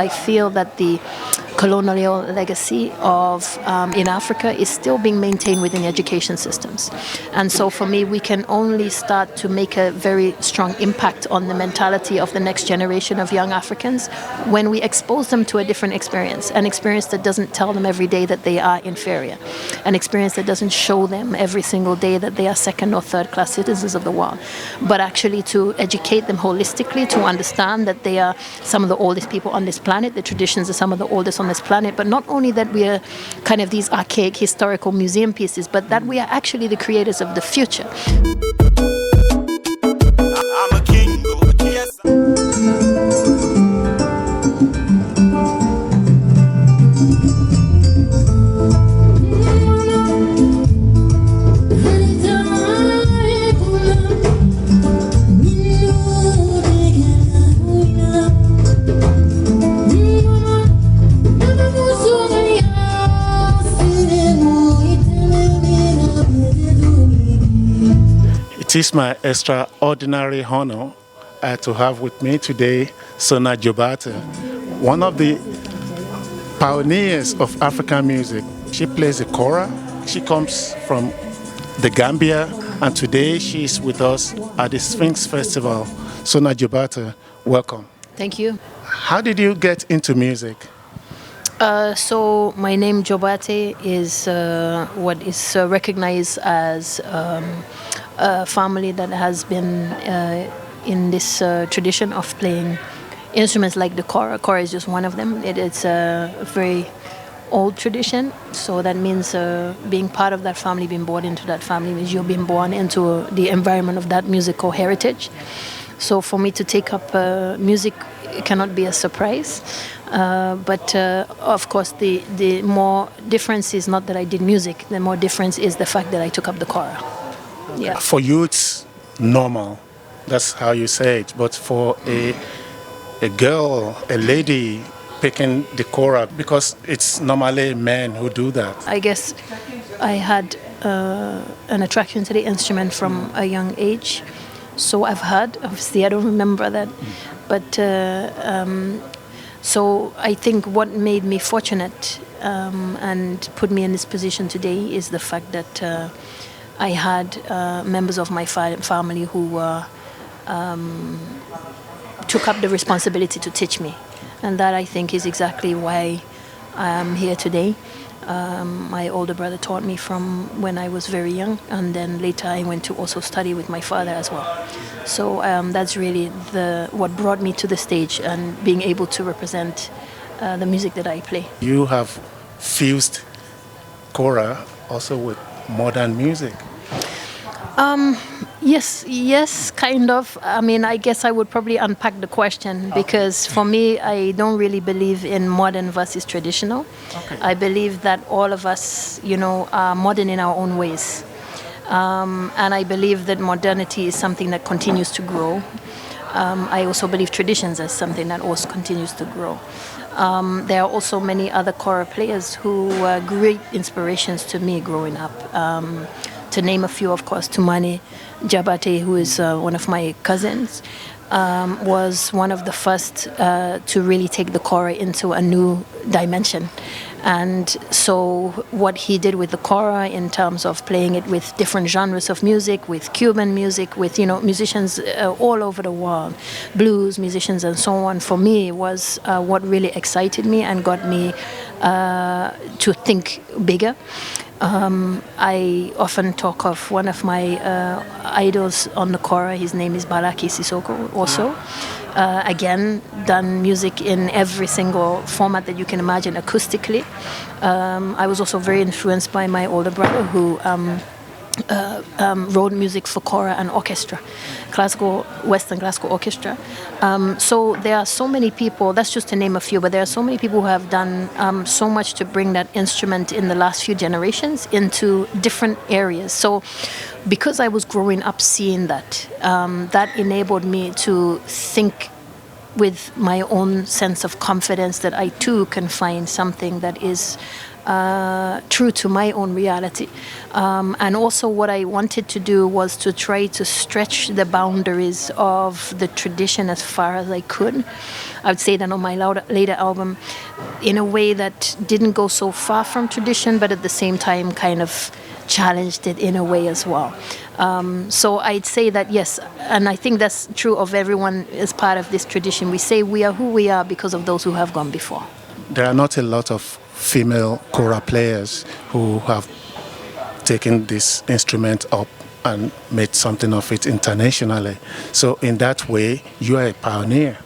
I feel that the colonial legacy of in Africa is still being maintained within education systems. And so for me, we can only start to make a very strong impact on the mentality of the next generation of young Africans when we expose them to a different experience, an experience that doesn't tell them every day that they are inferior, an experience that doesn't show them every single day that they are second or third class citizens of the world, but actually to educate them holistically, to understand that they are some of the oldest people on this planet, the traditions are some of the oldest on this planet, but not only that we are kind of these archaic historical museum pieces, but that we are actually the creators of the future. I'm a king, yes. It is my extraordinary honor to have with me today Sona Jobarteh, one of the pioneers of African music. She plays the Kora. She comes from the Gambia, and today she is with us at the Sphinx Festival. Sona Jobarteh, welcome. Thank you. How did you get into music? So my name Diabate is what is recognized as a family that has been in this tradition of playing instruments like the Kora. Kora is just one of them. It's a very old tradition, so that means being part of that family, being born into that family, means you're being born into the environment of that musical heritage. So for me to take up music, it cannot be a surprise. But of course, the more difference is not that I did music. The more difference is the fact that I took up the Kora. Yeah. For you, it's normal. That's how you say it. But for a girl, a lady picking the Kora, because it's normally men who do that. I guess I had an attraction to the instrument from a young age. So I've heard, obviously I don't remember that, but so I think what made me fortunate and put me in this position today is the fact that I had members of my family who took up the responsibility to teach me, and that I think is exactly why I'm here today. My older brother taught me from when I was very young, and then later I went to also study with my father as well. So that's really what brought me to the stage and being able to represent the music that I play. You have fused Kora also with modern music. Yes, kind of. I mean, I guess I would probably unpack the question, because for me, I don't really believe in modern versus traditional. Okay. I believe that all of us, are modern in our own ways. And I believe that modernity is something that continues to grow. I also believe traditions as something that also continues to grow. There are also many other Kora players who were great inspirations to me growing up. To name a few, of course, Toumani, Diabate, who is one of my cousins, was one of the first to really take the Kora into a new dimension. And so what he did with the Kora in terms of playing it with different genres of music, with Cuban music, with musicians all over the world, blues musicians and so on, for me was what really excited me and got me to think bigger. I often talk of one of my idols on the Kora. His name is Ballake, Cissoko also. Again, done music in every single format that you can imagine acoustically. I was also very influenced by my older brother who wrote music for Kora and orchestra, Western classical orchestra. So there are so many people, that's just to name a few, but there are so many people who have done so much to bring that instrument in the last few generations into different areas. So because I was growing up seeing that, that enabled me to think with my own sense of confidence that I too can find something that is true to my own reality. And also what I wanted to do was to try to stretch the boundaries of the tradition as far as I could. I would say that on my later album, in a way that didn't go so far from tradition, but at the same time kind of challenged it in a way as well. So I'd say that yes, and I think that's true of everyone as part of this tradition. We say we are who we are because of those who have gone before. There are not a lot of female kora players who have taken this instrument up and made something of it internationally. So in that way, you are a pioneer.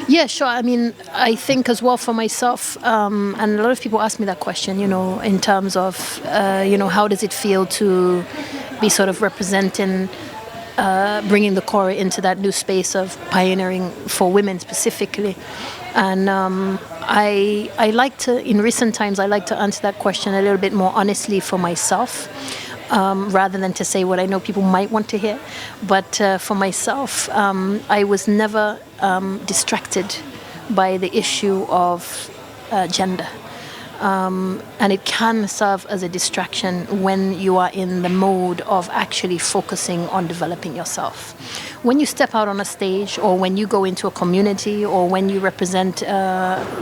Yeah, sure. I mean, I think as well for myself, and a lot of people ask me that question, in terms of, how does it feel to be sort of representing, bringing the Kora into that new space of pioneering for women specifically. And I like to, in recent times, I like to answer that question a little bit more honestly for myself. Rather than to say what I know people might want to hear. But for myself, I was never distracted by the issue of gender. And it can serve as a distraction when you are in the mode of actually focusing on developing yourself. When you step out on a stage, or when you go into a community, or when you represent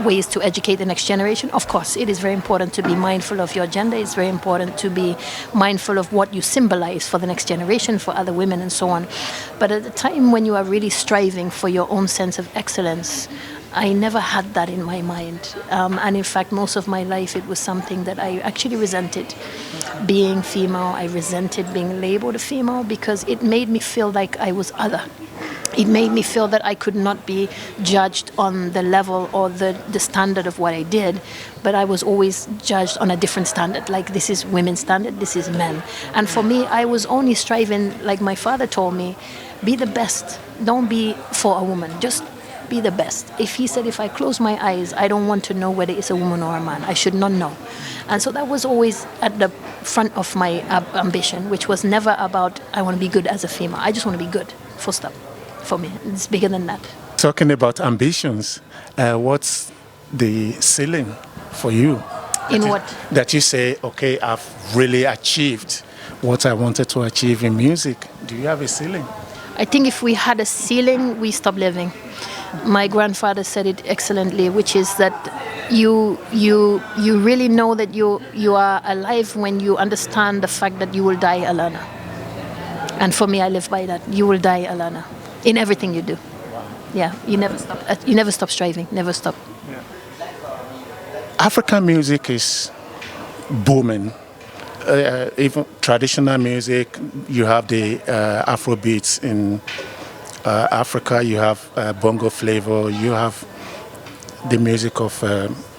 ways to educate the next generation, of course, it is very important to be mindful of your gender. It's very important to be mindful of what you symbolize for the next generation, for other women, and so on. But at the time when you are really striving for your own sense of excellence, I never had that in my mind. And in fact, most of my life, it was something that I actually resented. Being female, I resented being labeled a female because it made me feel like I was other. It made me feel that I could not be judged on the level or the standard of what I did, but I was always judged on a different standard, like this is women's standard, this is men. And for me, I was only striving, like my father told me, be the best. Don't be for a woman, just be the best. If he said, if I close my eyes, I don't want to know whether it's a woman or a man. I should not know. And so that was always at the front of my ambition, which was never about, I want to be good as a female. I just want to be good, full stop. For me, it's bigger than that. Talking about ambitions, what's the ceiling for you? In what? That you say, okay, I've really achieved what I wanted to achieve in music. Do you have a ceiling? I think if we had a ceiling, we stop living. My grandfather said it excellently, which is that you really know that you are alive when you understand the fact that you will die a learner. And for me, I live by that. You will die a learner in everything you do. Wow. Yeah, you never stop. You never stop striving. Never stop. Yeah. African music is booming. Even traditional music, you have the Afrobeats in Africa, you have bongo flavor, you have the music of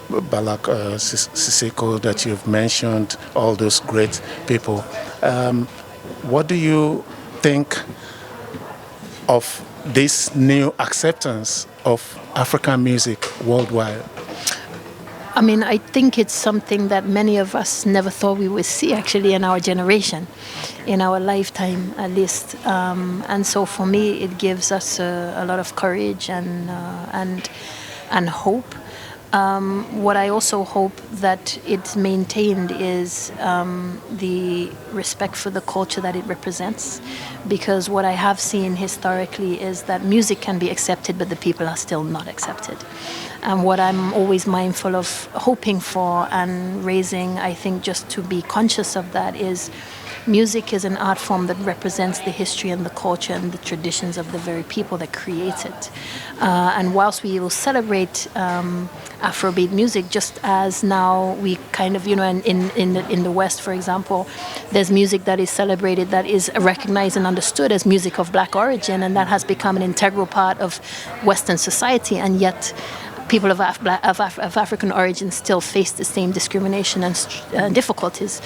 Ballake, Cissoko that you've mentioned, all those great people. What do you think of this new acceptance of African music worldwide? I mean, I think it's something that many of us never thought we would see actually in our generation, in our lifetime at least. And so for me, it gives us a lot of courage and hope. What I also hope that it's maintained is the respect for the culture that it represents. Because what I have seen historically is that music can be accepted, but the people are still not accepted. And what I'm always mindful of hoping for and raising, I think just to be conscious of that, is music is an art form that represents the history and the culture and the traditions of the very people that create it. And whilst we will celebrate Afrobeat music, just as now we kind of, in the West, for example, there's music that is celebrated that is recognized and understood as music of black origin, and that has become an integral part of Western society, and yet people of African origin still face the same discrimination and difficulties,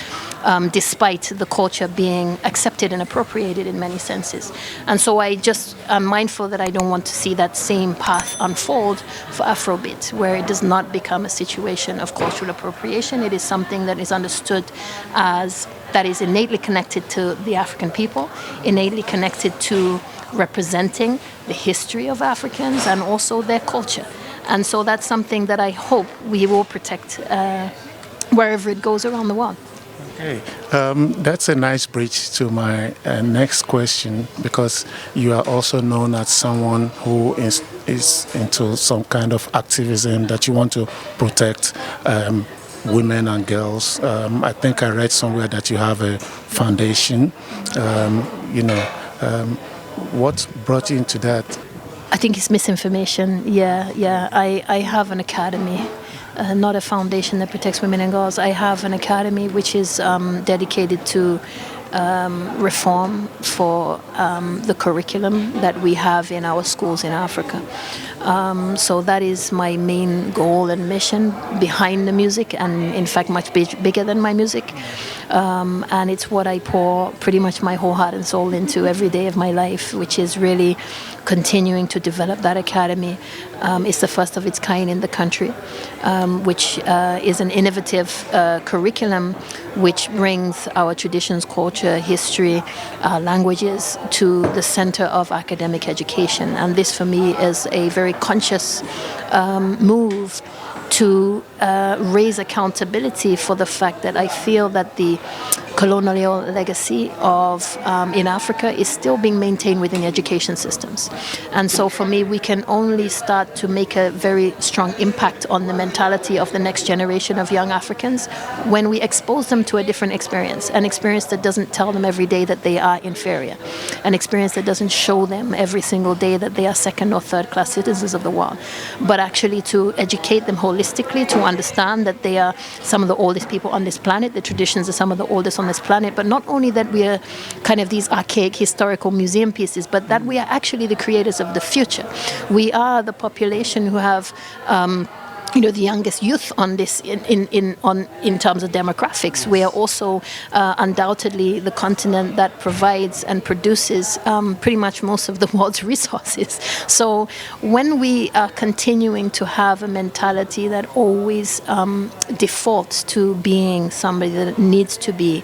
despite the culture being accepted and appropriated in many senses. And so I'm mindful that I don't want to see that same path unfold for Afrobeat, where it does not become a situation of cultural appropriation. It is something that is understood as, that is innately connected to the African people, innately connected to representing the history of Africans and also their culture. And so that's something that I hope we will protect wherever it goes around the world. Okay, that's a nice bridge to my next question, because you are also known as someone who is into some kind of activism that you want to protect women and girls. I think I read somewhere that you have a foundation. What brought you into that? I think it's misinformation. Yeah. I have an academy. Not a foundation that protects women and girls. I have an academy which is dedicated to reform for the curriculum that we have in our schools in Africa. So that is my main goal and mission behind the music, and in fact much bigger than my music. And it's what I pour pretty much my whole heart and soul into every day of my life, which is really continuing to develop that academy. It's the first of its kind in the country, which is an innovative curriculum which brings our traditions, culture, history, languages to the center of academic education. And this for me is a very conscious move to raise accountability for the fact that I feel that the colonial legacy of in Africa is still being maintained within education systems. And so for me, we can only start to make a very strong impact on the mentality of the next generation of young Africans when we expose them to a different experience, an experience that doesn't tell them every day that they are inferior, an experience that doesn't show them every single day that they are second or third class citizens of the world, but actually to educate them holistically, to understand that they are some of the oldest people on this planet, the traditions are some of the oldest on this planet, but not only that we are kind of these archaic historical museum pieces, but that we are actually the creators of the future. We are the population who have the youngest youth on this in terms of demographics. We are also undoubtedly the continent that provides and produces pretty much most of the world's resources. So when we are continuing to have a mentality that always defaults to being somebody that needs to be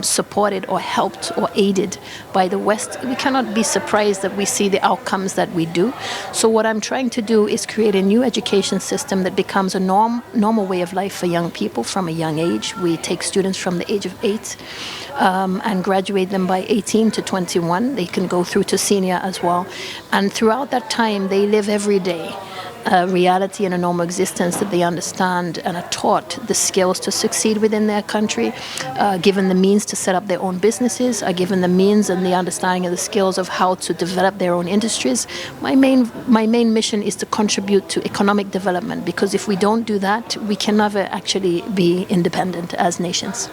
supported or helped or aided by the West, we cannot be surprised that we see the outcomes that we do. So what I'm trying to do is create a new education system that becomes a normal way of life for young people from a young age. We take students from the age of 8 and graduate them by 18 to 21. They can go through to senior as well. And throughout that time, they live every day a reality and a normal existence that they understand and are taught the skills to succeed within their country, given the means to set up their own businesses, are given the means and the understanding of the skills of how to develop their own industries. My main mission is to contribute to economic development, because if we don't do that, we can never actually be independent as nations.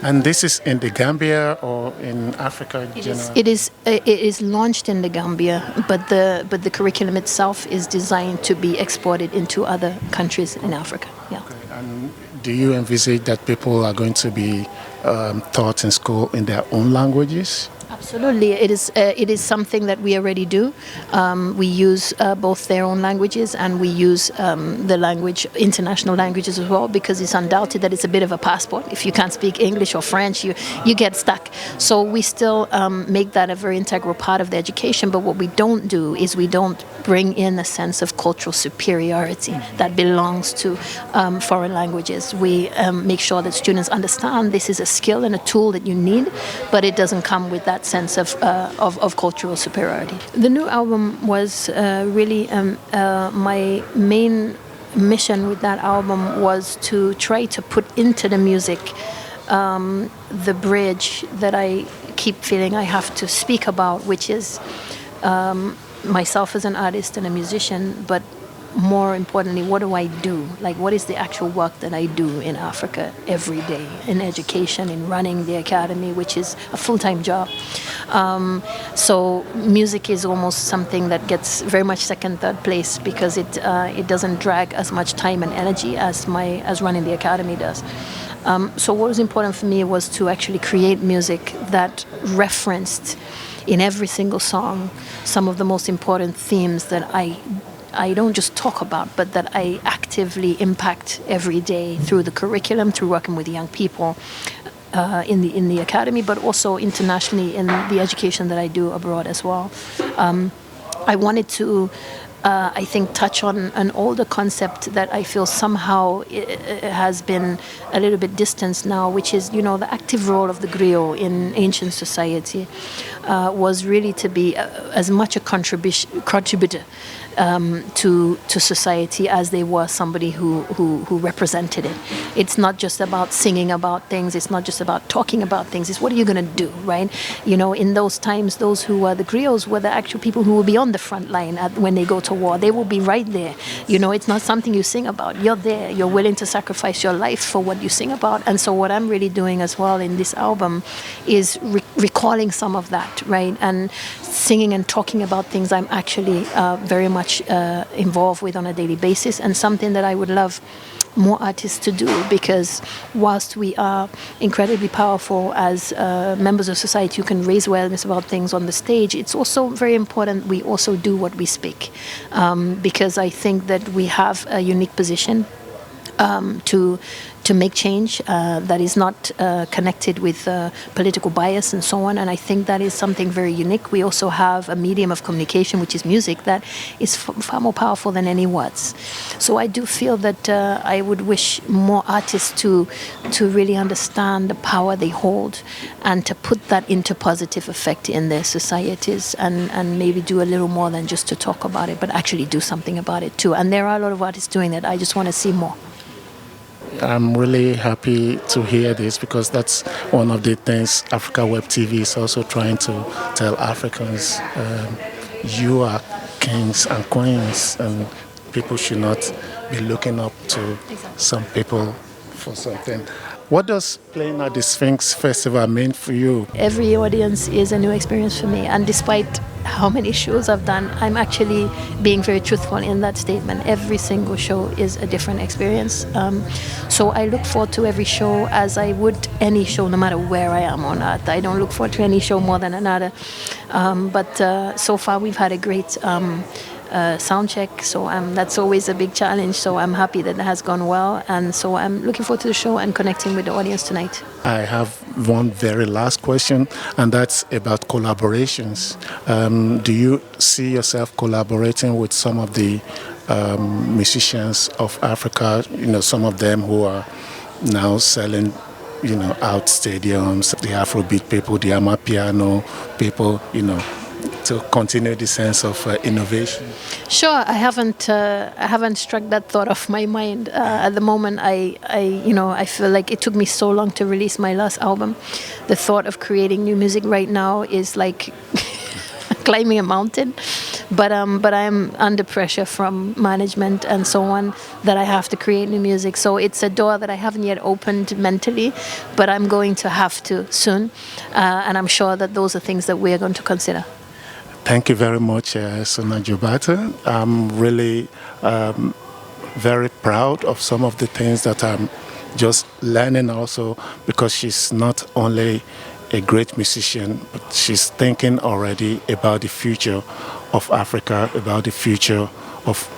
And this is in the Gambia or in Africa in general? It is launched in the Gambia, but the curriculum itself is designed to be exported into other countries in Africa. Yeah. Okay. And do you envisage that people are going to be taught in school in their own languages? Absolutely, it is something that we already do. We use both their own languages, and we use the international languages as well, because it's undoubted that it's a bit of a passport. If you can't speak English or French, you get stuck. So we still make that a very integral part of the education. But what we don't do is we don't bring in a sense of cultural superiority that belongs to foreign languages. We make sure that students understand this is a skill and a tool that you need, but it doesn't come with that sense of cultural superiority. The new album was really my main mission with that album was to try to put into the music the bridge that I keep feeling I have to speak about, which is myself as an artist and a musician, but more importantly, what do I do? Like, what is the actual work that I do in Africa every day, in education, in running the academy, which is a full-time job. So music is almost something that gets very much second, third place, because it doesn't drag as much time and energy as running the academy does. So what was important for me was to actually create music that referenced in every single song some of the most important themes that I don't just talk about, but that I actively impact every day through the curriculum, through working with young people in the academy, but also internationally in the education that I do abroad as well. I wanted to I think, touch on an older concept that I feel somehow has been a little bit distanced now, which is, the active role of the griot in ancient society was really to be as much a contributor to society as they were somebody who represented it. It's not just about singing about things. It's not just about talking about things. It's what are you going to do, right? In those times, those who were the griots were the actual people who will be on the front line when they go to war. They will be right there. It's not something you sing about. You're there. You're willing to sacrifice your life for what you sing about. And so what I'm really doing as well in this album is recalling some of that, right? And singing and talking about things I'm actually very much involved with on a daily basis, and something that I would love more artists to do, because whilst we are incredibly powerful as members of society who can raise awareness about things on the stage, it's also very important we also do what we speak, because I think that we have a unique position to make change that is not connected with political bias and so on. And I think that is something very unique. We also have a medium of communication, which is music, that is far more powerful than any words. So I do feel that I would wish more artists to really understand the power they hold and to put that into positive effect in their societies, and maybe do a little more than just to talk about it, but actually do something about it too. And there are a lot of artists doing that. I just want to see more. I'm really happy to hear this, because that's one of the things Africa Web TV is also trying to tell Africans. You are kings and queens, and people should not be looking up to some people for something. What does playing at the Sphinx Festival mean for you? Every audience is a new experience for me, and despite how many shows I've done, I'm actually being very truthful in that statement. Every single show is a different experience. So I look forward to every show as I would any show, no matter where I am on earth. I don't look forward to any show more than another. But so far we've had a great sound check, so that's always a big challenge. So I'm happy that it has gone well, and so I'm looking forward to the show and connecting with the audience tonight. I have one very last question, and that's about collaborations. Do you see yourself collaborating with some of the musicians of Africa? Some of them who are now selling out stadiums, the Afrobeat people, the Amapiano people, to continue the sense of innovation? Sure, I haven't struck that thought off my mind at the moment. I feel like it took me so long to release my last album. The thought of creating new music right now is like climbing a mountain, but I'm under pressure from management and so on that I have to create new music. So it's a door that I haven't yet opened mentally, but I'm going to have to soon, and I'm sure that those are things that we are going to consider. Thank you very much, Sona Jobarteh. I'm really very proud of some of the things that I'm just learning also, because she's not only a great musician, but she's thinking already about the future of Africa, about the future of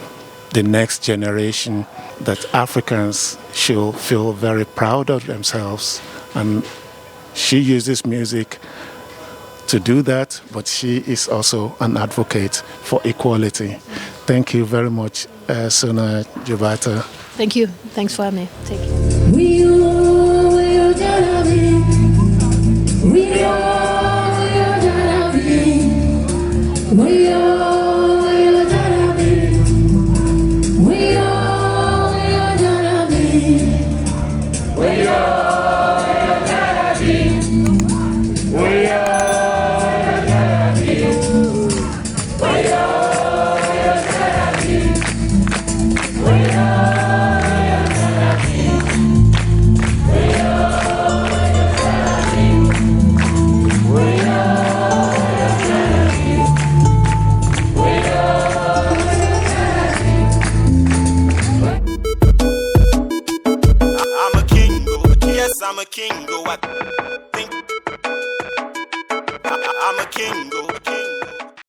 the next generation, that Africans should feel very proud of themselves. And she uses music to do that, but she is also an advocate for equality. Thank you very much, Sona Jobarteh. Thank you. Thanks for having me. Take care. I'm a king, go. I'm a king, go.